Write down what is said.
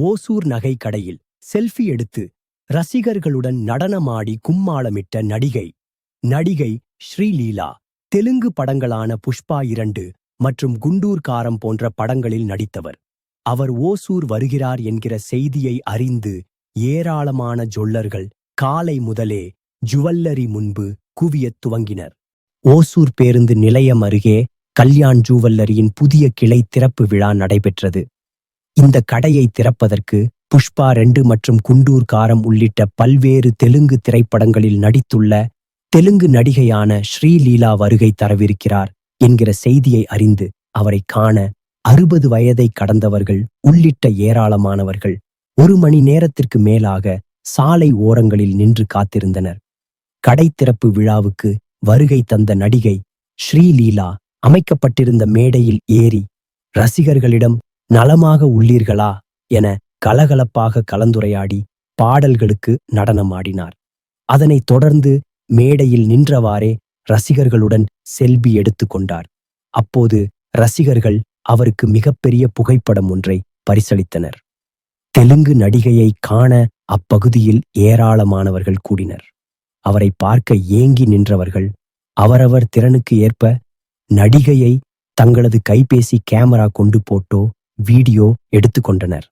ஓசூர் நகை கடையில் செல்ஃபி எடுத்து ரசிகர்களுடன் நடனமாடி கும்மாளமிட்ட நடிகை ஸ்ரீலீலா தெலுங்கு படங்களான புஷ்பா 2 மற்றும் குண்டூர் காரம் போன்ற படங்களில் நடித்தவர். அவர் ஓசூர் வருகிறார் என்கிற செய்தியை அறிந்து ஏராளமான ஜொல்லர்கள் காலை முதலே ஜுவல்லரி முன்பு குவியத் துவங்கினர். ஓசூர் பேருந்து நிலையம் அருகே கல்யாண் ஜுவல்லரியின் புதிய கிளை திறப்பு விழா நடைபெற்றது. இந்த கடையை திறப்பதற்கு புஷ்பா 2 மற்றும் குண்டூர் காரம் உள்ளிட்ட பல்வேறு தெலுங்கு திரைப்படங்களில் நடித்துள்ள தெலுங்கு நடிகையான ஸ்ரீலீலா வருகை தரவிருக்கிறார் என்கிற செய்தியை அறிந்து அவரை காண 60 வயதை கடந்தவர்கள் உள்ளிட்ட ஏராளமானவர்கள் 1 மணி நேரத்திற்கு மேலாக சாலை ஓரங்களில் நின்று காத்திருந்தனர். கடை திறப்பு விழாவுக்கு வருகை தந்த நடிகை ஸ்ரீலீலா அமைக்கப்பட்டிருந்த மேடையில் ஏறி ரசிகர்களிடம் நலமாக உள்ளீர்களா என கலகலப்பாக கலந்துரையாடி பாடல்களுக்கு நடனமாடினார். அதனைத் தொடர்ந்து மேடையில் நின்றவாறே ரசிகர்களுடன் செல்பி எடுத்துக்கொண்டார். அப்போது ரசிகர்கள் அவருக்கு மிகப்பெரிய புகைப்படம் ஒன்றை பரிசளித்தனர். தெலுங்கு நடிகையை காண அப்பகுதியில் ஏராளமானவர்கள் கூடினர். அவரை பார்க்க ஏங்கி நின்றவர்கள் அவரவர் திறனுக்கு ஏற்ப நடிகையை தங்களது கைபேசி கேமரா கொண்டு போட்டோ வீடியோ எடுத்துக்கொண்டனர்.